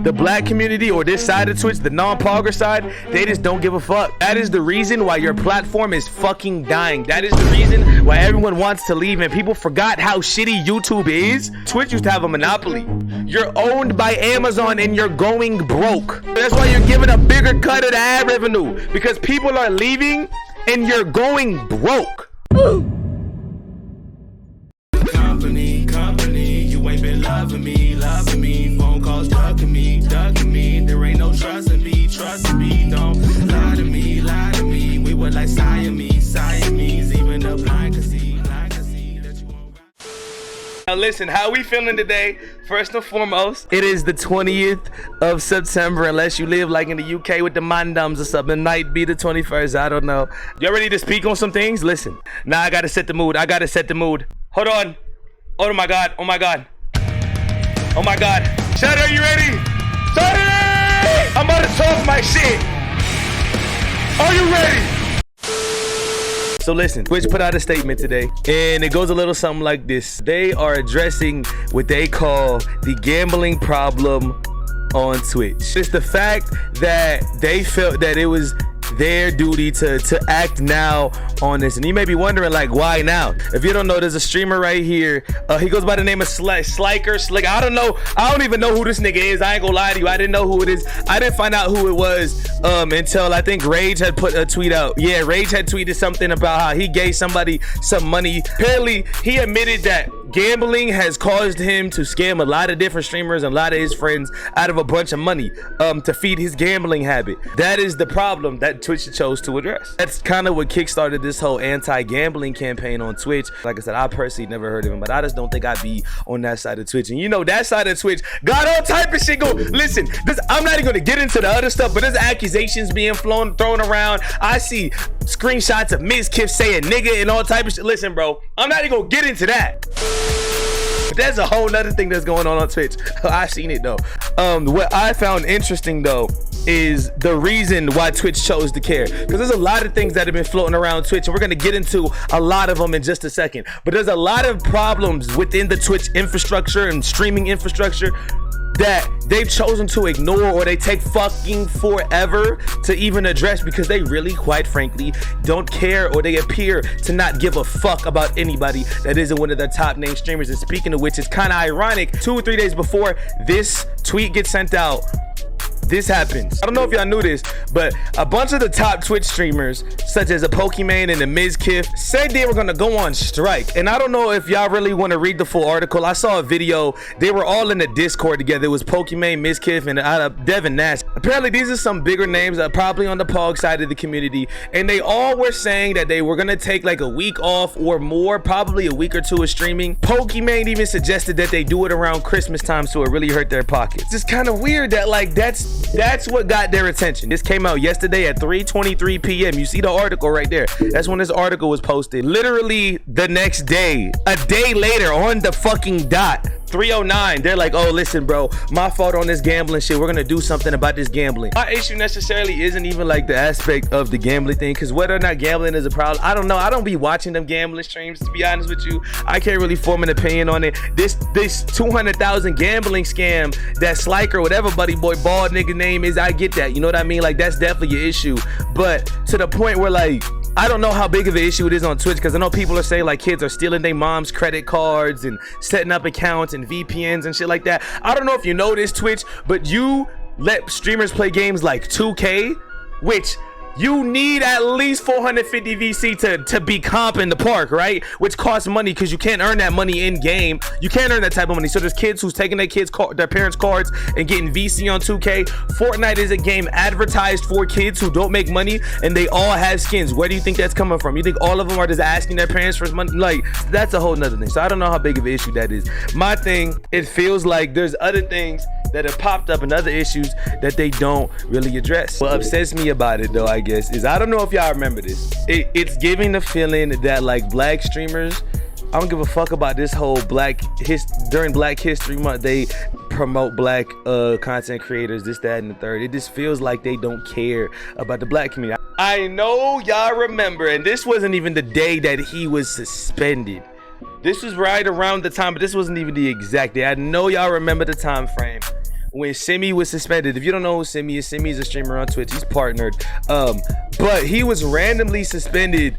the black community or this side of Twitch, the non-pogger side, they just don't give a fuck. That is the reason why your platform is fucking dying. That is the reason why everyone wants to leave, and people forgot how shitty YouTube is. Twitch used to have a monopoly. You're owned by Amazon and you're going broke. That's why you're giving a bigger cut of the ad revenue, because people are leaving and you're going broke. Company, you ain't been loving me, phone calls ducking me, there ain't no trust in me, don't lie to me, we were like Siamese, even the blind could see that you won't. Now listen, how we feeling today? First and foremost, it is the 20th of September, unless you live like in the UK with the mandams or something. It might be the 21st, I don't know. Y'all ready to speak on some things? Listen, now I gotta set the mood, Hold on. Oh my god, oh my god. Oh my god. Shut are you ready? Shut I'm about to talk my shit. Are you ready? So listen, Twitch put out a statement today, and it goes a little something like this. They are addressing what they call the gambling problem on Twitch. It's the fact that they felt that it was their duty to act now on this, and you may be wondering, like, why now? If you don't know, there's a streamer right here. He goes by the name of Sliker. I don't even know who this nigga is. I ain't gonna lie to you, I didn't know who it is. I didn't find out who it was until I think Rage had put a tweet out. Yeah, Rage had tweeted something about how he gave somebody some money. Apparently he admitted that gambling has caused him to scam a lot of different streamers and a lot of his friends out of a bunch of money to feed his gambling habit. That is the problem that Twitch chose to address. That's kind of what kickstarted this whole anti-gambling campaign on Twitch. Like I said, I personally never heard of him, but I just don't think I'd be on that side of Twitch. And you know, that side of Twitch got all type of shit going. Listen, I'm not even gonna get into the other stuff, but there's accusations being thrown around. I see screenshots of Ms. Kiff saying nigga and all type of shit. Listen, bro, I'm not even gonna get into that. But there's a whole nother thing that's going on Twitch. I've seen it though. What I found interesting though is the reason why Twitch chose to care, because there's a lot of things that have been floating around Twitch, and we're going to get into a lot of them in just a second. But there's a lot of problems within the Twitch infrastructure and streaming infrastructure that they've chosen to ignore, or they take fucking forever to even address, because they really, quite frankly, don't care, or they appear to not give a fuck about anybody that isn't one of their top name streamers. And speaking of which, it's kind of ironic, 2 or 3 days before this tweet gets sent out, this happens. I don't know if y'all knew this, but a bunch of the top Twitch streamers, such as a Pokimane and a Ms. Kiff, said they were gonna go on strike. And I don't know if y'all really want to read the full article. I saw a video. They were all in the Discord together. It was Pokimane, Ms. Kiff, and Devin Nash. Apparently, these are some bigger names, probably on the Pog side of the community. And they all were saying that they were gonna take like a week off or more, probably a week or two of streaming. Pokimane even suggested that they do it around Christmas time, so it really hurt their pockets. It's just kind of weird that, like, that's what got their attention. This came out yesterday at 3:23 p.m. You see the article right there. That's when this article was posted. Literally the next day, a day later, on the fucking dot, 3:09, they're like, oh, listen, bro, my fault on this gambling shit. We're gonna do something about this gambling. My issue necessarily isn't even like the aspect of the gambling thing, because whether or not gambling is a problem, I don't know. I don't be watching them gambling streams, to be honest with you. I can't really form an opinion on it. This 200,000 gambling scam that Sliker, whatever buddy boy bald nigga name is, I get that, you know what I mean? Like, that's definitely an issue, but to the point where, like, I don't know how big of an issue it is on Twitch, because I know people are saying like kids are stealing their mom's credit cards and setting up accounts and VPNs and shit like that. I don't know if you know this, Twitch, but you let streamers play games like 2K, which you need at least 450 VC to be comp in the park, right? Which costs money, because you can't earn that money in game. You can't earn that type of money. So there's kids who's taking their parents' cards and getting VC on 2K. Fortnite is a game advertised for kids who don't make money, and they all have skins. Where do you think that's coming from? You think all of them are just asking their parents for money? Like, that's a whole nother thing. So I don't know how big of an issue that is. My thing, it feels like there's other things that have popped up and other issues that they don't really address. What upsets me about it though, I guess, is I don't know if y'all remember this. It's giving the feeling that like black streamers, I don't give a fuck about this whole during Black History Month, they promote black content creators, this, that, and the third. It just feels like they don't care about the black community. I know y'all remember, and this wasn't even the day that he was suspended. This was right around the time, but this wasn't even the exact day. I know y'all remember the time frame when Simi was suspended. If you don't know who Simi is a streamer on Twitch. He's partnered. But he was randomly suspended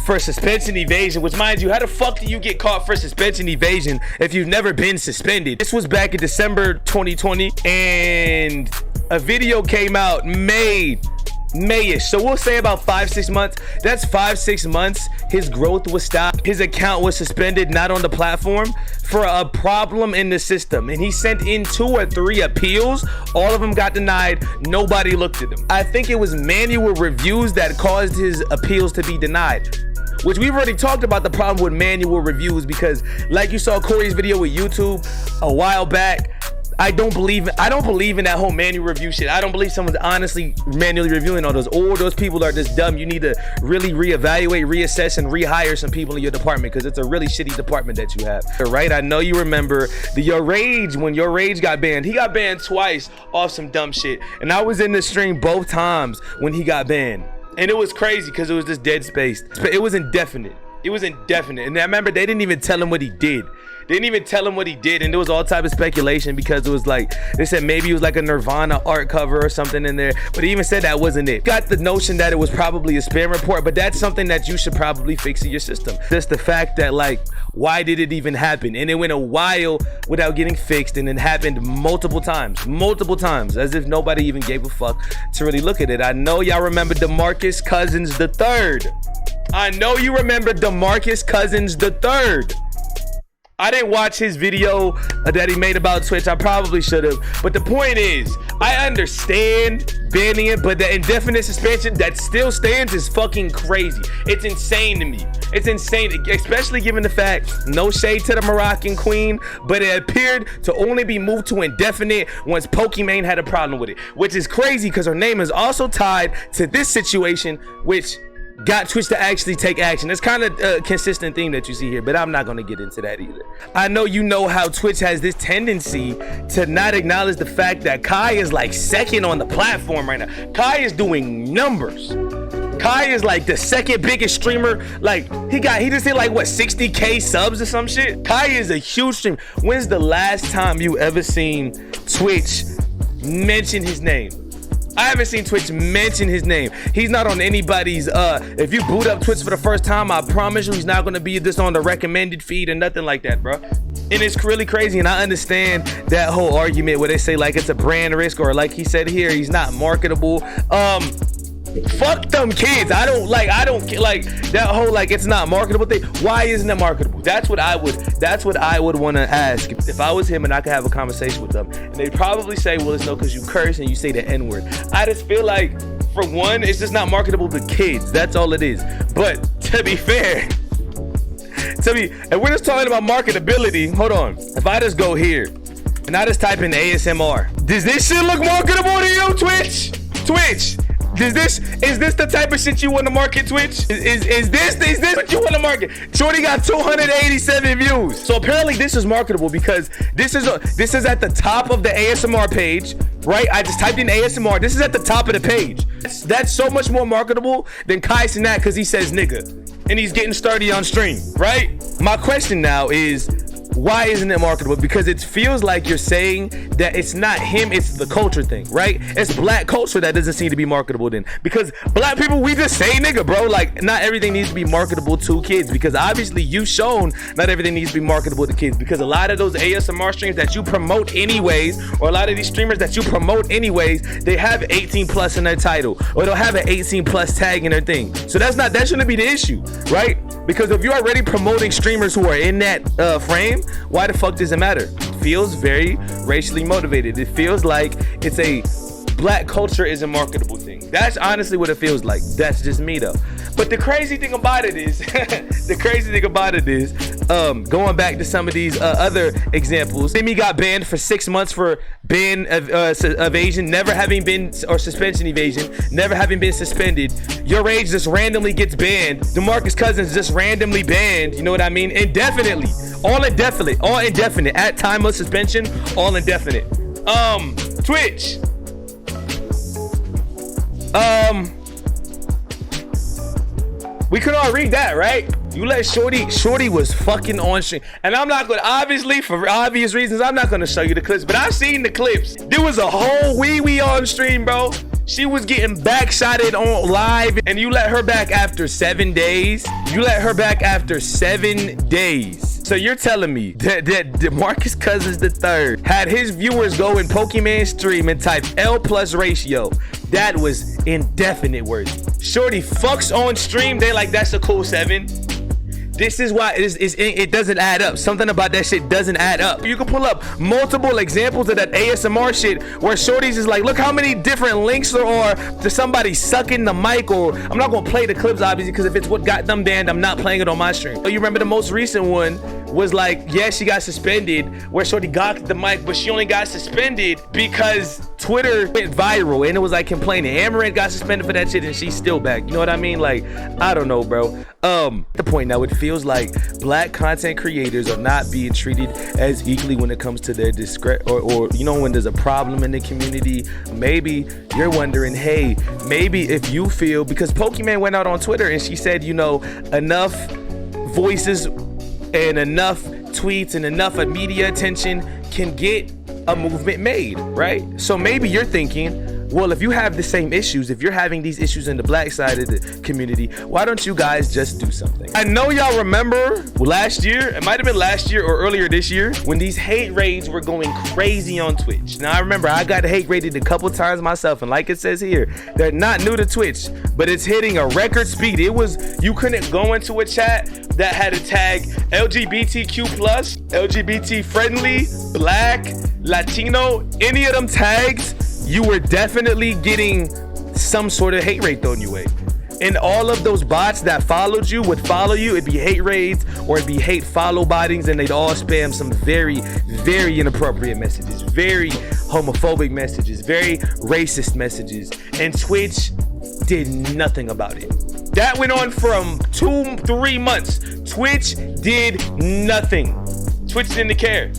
for suspension evasion, which, mind you, how the fuck do you get caught for suspension evasion if you've never been suspended? This was back in December 2020, and a video came out Mayish. So we'll say about 5-6 months. That's 5-6 months his growth was stopped. His account was suspended, not on the platform, for a problem in the system. And he sent in 2 or 3 appeals. All of them got denied. Nobody looked at them. I think it was manual reviews that caused his appeals to be denied, which we've already talked about the problem with manual reviews, because like you saw Corey's video with YouTube a while back, I don't believe in that whole manual review shit. I don't believe someone's honestly manually reviewing all those. All those people are just dumb. You need to really reevaluate, reassess, and rehire some people in your department, because it's a really shitty department that you have. Right? I know you remember Your Rage, when Your Rage got banned. He got banned twice off some dumb shit. And I was in the stream both times when he got banned. And it was crazy because it was just dead space. But it was indefinite. And I remember they didn't even tell him what he did. And there was all type of speculation, because it was like, they said maybe it was like a Nirvana art cover or something in there, but he even said that wasn't it. Got the notion that it was probably a spam report, but that's something that you should probably fix in your system. Just the fact that, like, why did it even happen? And it went a while without getting fixed, and it happened multiple times, as if nobody even gave a fuck to really look at it. I know y'all remember DeMarcus Cousins III. I didn't watch his video that he made about Twitch. I probably should have. But the point is, I understand banning it, but the indefinite suspension that still stands is fucking crazy. It's insane to me. It's insane, especially given the fact, no shade to the Moroccan queen, but it appeared to only be moved to indefinite once Pokimane had a problem with it, which is crazy because her name is also tied to this situation, which got Twitch to actually take action. It's kind of a consistent theme that you see here, but I'm not going to get into that either. I know you know how Twitch has this tendency to not acknowledge the fact that Kai is like second on the platform right now. Kai is doing numbers. Kai is like the second biggest streamer. Like he just hit like what, 60K subs or some shit. Kai is a huge streamer. When's the last time you ever seen Twitch mention his name? I haven't seen Twitch mention his name. He's not on anybody's, if you boot up Twitch for the first time, I promise you he's not gonna be this on the recommended feed and nothing like that, bro. And it's really crazy, and I understand that whole argument where they say like it's a brand risk, or like he said here, he's not marketable. Fuck them kids. I don't like that whole like it's not marketable thing. Why isn't it marketable? That's what I would want to ask if I was him and I could have a conversation with them. And they'd probably say, well, it's no, because you curse and you say the N-word. I just feel like, for one, it's just not marketable to kids. That's all it is. But to be fair, and we're just talking about marketability. Hold on. If I just go here and I just type in ASMR, does this shit look marketable to you, Twitch? Is this the type of shit you want to market, Twitch? Is this what you want to market? Shorty got 287 views. So apparently this is marketable, because this is at the top of the ASMR page, right? I just typed in ASMR. This is at the top of the page. That's so much more marketable than Kai Cenat, because he says nigga and he's getting sturdy on stream, right? My question now is, why isn't it marketable? Because it feels like you're saying that it's not him, it's the culture thing, right? It's black culture that doesn't seem to be marketable then. Because black people, we just say nigga, bro. Like, not everything needs to be marketable to kids, because obviously you've shown not everything needs to be marketable to kids, because a lot of those ASMR streams that you promote anyways, or a lot of these streamers that you promote anyways, they have 18 plus in their title, or they'll have an 18 plus tag in their thing. So that shouldn't be the issue, right? Because if you're already promoting streamers who are in that frame, why the fuck does it matter? It feels very racially motivated. It feels like it's a black culture is a marketable thing. That's honestly what it feels like. That's just me though. But the crazy thing about it is, going back to some of these other examples, Timmy got banned for 6 months for ban evasion, never having been, or suspension evasion, never having been suspended. Your Rage just randomly gets banned. DeMarcus Cousins just randomly banned. You know what I mean? Indefinitely, all indefinite. At time of suspension, all indefinite. Twitch. We could all read that, right? You let Shorty was fucking on stream. And I'm not gonna, obviously, for obvious reasons, I'm not gonna show you the clips, but I've seen the clips. There was a whole wee on stream, bro. She was getting backshotted on live, and you let her back after 7 days. You let her back after 7 days. So you're telling me that DeMarcus Cousins III had his viewers go in Pokemon stream and type L plus ratio. That was indefinite worthy. Shorty fucks on stream. They like, that's a cool 7. This is why it doesn't add up. Something about that shit doesn't add up. You can pull up multiple examples of that ASMR shit where Shorty's is like, look how many different links there are to somebody sucking the mic, or I'm not gonna play the clips obviously because if it's what got them banned, I'm not playing it on my stream. So you remember the most recent one was like, yeah, she got suspended where Shorty got the mic, but she only got suspended because Twitter went viral and it was like complaining. Amaranth got suspended for that shit and she's still back. You know what I mean? Like, I don't know, bro. The point now, it feels like black content creators are not being treated as equally when it comes to their or you know, when there's a problem in the community. Maybe you're wondering, hey, maybe if you feel, because Pokemon went out on Twitter and she said, you know, enough voices and enough tweets and enough media attention can get a movement made, right? So maybe you're thinking, well, if you have the same issues, if you're having these issues in the black side of the community, why don't you guys just do something? I know y'all remember last year, it might have been last year or earlier this year, when these hate raids were going crazy on Twitch. Now I remember I got hate raided a couple times myself, and like it says here, they're not new to Twitch, but it's hitting a record speed. It was, you couldn't go into a chat that had a tag LGBTQ+, LGBT friendly, black, Latino, any of them tags, you were definitely getting some sort of hate raid thrown your way. And all of those bots that followed you would follow you. It'd be hate raids or it'd be hate follow bottings, and they'd all spam some very, very inappropriate messages, very homophobic messages, very racist messages. And Twitch did nothing about it. That went on from 2-3 months. Twitch did nothing. Twitch didn't care.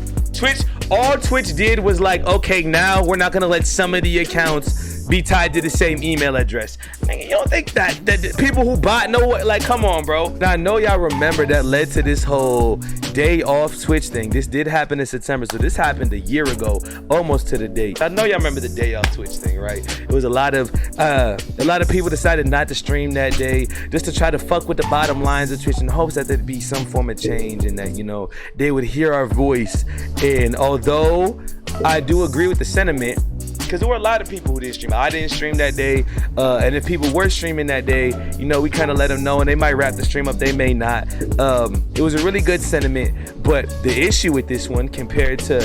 All Twitch did was like, okay, now we're not gonna let some of the accounts be tied to the same email address. Man, you don't think that people who bot know what, like, come on, bro. Now I know y'all remember that led to this whole day off Twitch thing. This did happen in September, so this happened a year ago, almost to the date. I know y'all remember the day off Twitch thing, right? It was a lot of people decided not to stream that day just to try to fuck with the bottom lines of Twitch in hopes that there'd be some form of change and that, you know, they would hear our voice. And although I do agree with the sentiment, because there were a lot of people who didn't stream. I didn't stream that day, and if people were streaming that day, you know, we kind of let them know, and they might wrap the stream up, they may not. It was a really good sentiment, but the issue with this one compared to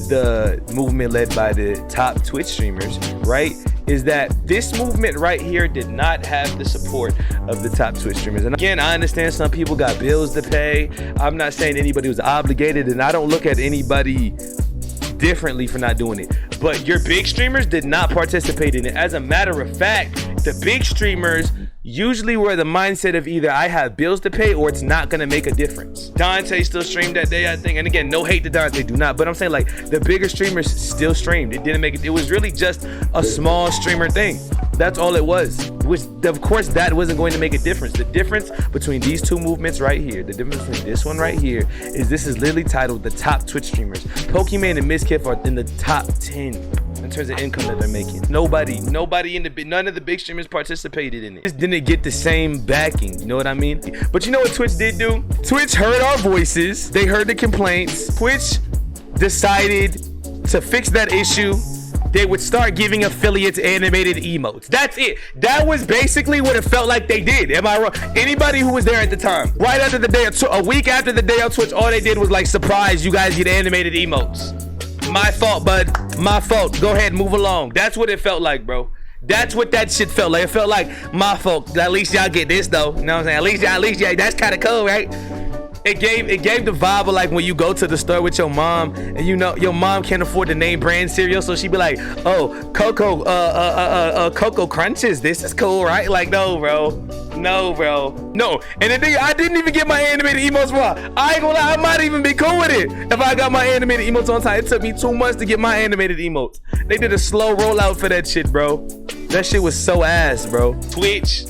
the movement led by the top Twitch streamers, right, is that this movement right here did not have the support of the top Twitch streamers. And again, I understand some people got bills to pay. I'm not saying anybody was obligated, and I don't look at anybody differently for not doing it, but your big streamers did not participate in it. As a matter of fact, the big streamers usually were the mindset of either I have bills to pay or it's not gonna make a difference. Dante still streamed that day, I think, and again, no hate to Dante, do not, but I'm saying, like, the bigger streamers still streamed. It didn't make it. It was really just a small streamer thing. That's all it was. Which, of course, that wasn't going to make a difference. The difference between these two movements right here, the difference between this one right here, is this is literally titled the top Twitch streamers. Pokemon and Miskiff are in the top 10 in terms of income that they're making. Nobody none of the big streamers participated in it. Just didn't get the same backing, you know what I mean? But you know what Twitch did do? Twitch heard our voices. They heard the complaints. Twitch decided to fix that issue. They would start giving affiliates animated emotes. That's it. That was basically what it felt like they did. Am I wrong? Anybody who was there at the time, right after the day, a week after the day on Twitch, all they did was like, surprise, you guys get animated emotes. My fault, bud. My fault. Go ahead, move along. That's what it felt like, bro. That's what that shit felt like. It felt like, my fault. At least y'all get this though. You know what I'm saying? At least y'all, that's kind of cool, right? It gave the vibe of like when you go to the store with your mom and you know your mom can't afford the name brand cereal, so she'd be like, oh, Cocoa Crunches, this is cool, right? Like, no, bro. No. And the thing, I didn't even get my animated emotes for her. I ain't gonna lie, I might even be cool with it if I got my animated emotes on time. It took me 2 months to get my animated emotes. They did a slow rollout for that shit, bro. That shit was so ass, bro. Twitch,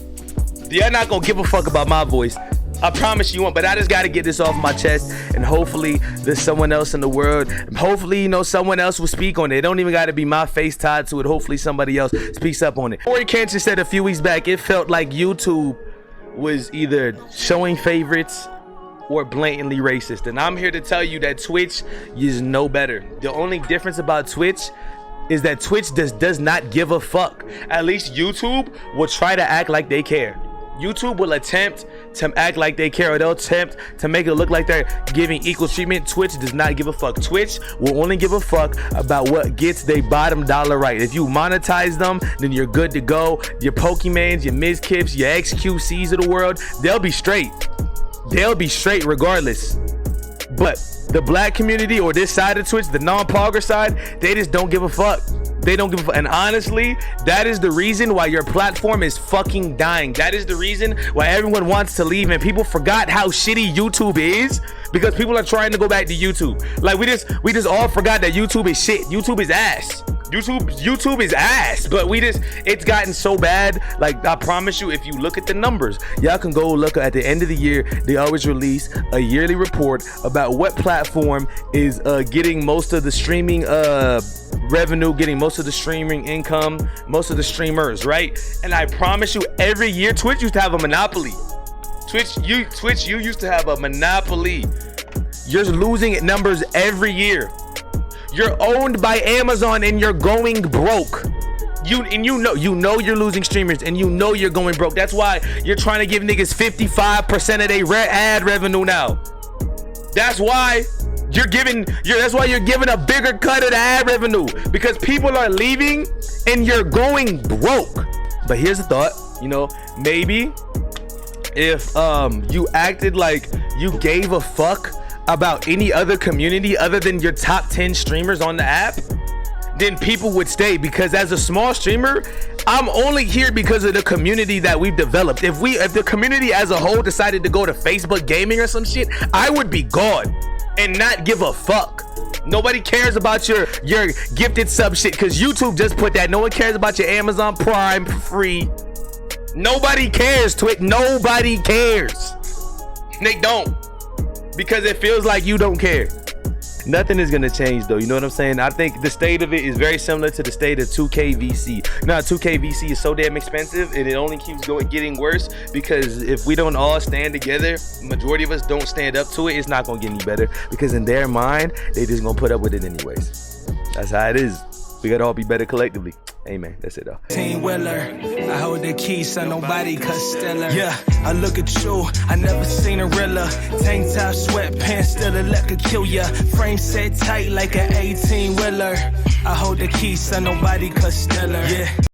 they're not gonna give a fuck about my voice. I promise you won't, but I just gotta get this off my chest, and hopefully there's someone else in the world. Hopefully, you know, someone else will speak on it. It don't even gotta be my face tied to it. Hopefully somebody else speaks up on it. Corey Kenshin said a few weeks back, it felt like YouTube was either showing favorites or blatantly racist. And I'm here to tell you that Twitch is no better. The only difference about Twitch is that Twitch does not give a fuck. At least YouTube will try to act like they care. YouTube will attempt to act like they care, or they'll attempt to make it look like they're giving equal treatment. Twitch does not give a fuck. Twitch will only give a fuck about what gets their bottom dollar right. If you monetize them, then you're good to go. Your Pokemans, your Mizkips, your XQCs of the world, they'll be straight. They'll be straight regardless. But the black community, or this side of Twitch, the non-pogger side, they just don't give a fuck. They don't give a fuck. And honestly, that is the reason why your platform is fucking dying. That is the reason why everyone wants to leave, and people forgot how shitty YouTube is because people are trying to go back to YouTube. Like we just all forgot that YouTube is shit. YouTube is ass. YouTube is ass. But it's gotten so bad. Like, I promise you, if you look at the numbers, y'all can go look at the end of the year. They always release a yearly report about what platform is getting most of the streaming revenue, getting most of the streaming income, most of the streamers, right? And I promise you, every year Twitch used to have a monopoly. Twitch, you used to have a monopoly. You're losing numbers every year. You're owned by Amazon and you're going broke. You know you're losing streamers, and you know you're going broke. That's why you're trying to give niggas 55% of their ad revenue now. That's why you're giving a bigger cut of the ad revenue, because people are leaving and you're going broke. But here's the thought, you know, maybe if you acted like you gave a fuck about any other community other than your top 10 streamers on the app, then people would stay. Because as a small streamer, I'm only here because of the community that we've developed. If the community as a whole decided to go to Facebook gaming or some shit, I would be gone and not give a fuck. Nobody cares about your gifted sub shit, because YouTube just put that. No one cares about your Amazon Prime for free. Nobody cares, Twitch. Nobody cares. They don't. Because it feels like you don't care. Nothing is gonna change though, you know what I'm saying? I think the state of it is very similar to the state of 2K VC. Now 2K VC is so damn expensive, and it only keeps getting worse, because if we don't all stand together, majority of us don't stand up to it, it's not gonna get any better, because in their mind, they just gonna put up with it anyways. That's how it is. We gotta all be better collectively. Amen. That's it though. Team Willer, I hold the keys so nobody can steal her. Yeah, I look at you, I never seen a Rilla. Tank top, sweatpants, still a luck could kill ya. Frame set tight like an 18-wheeler. I hold the keys so nobody can steal her. Yeah.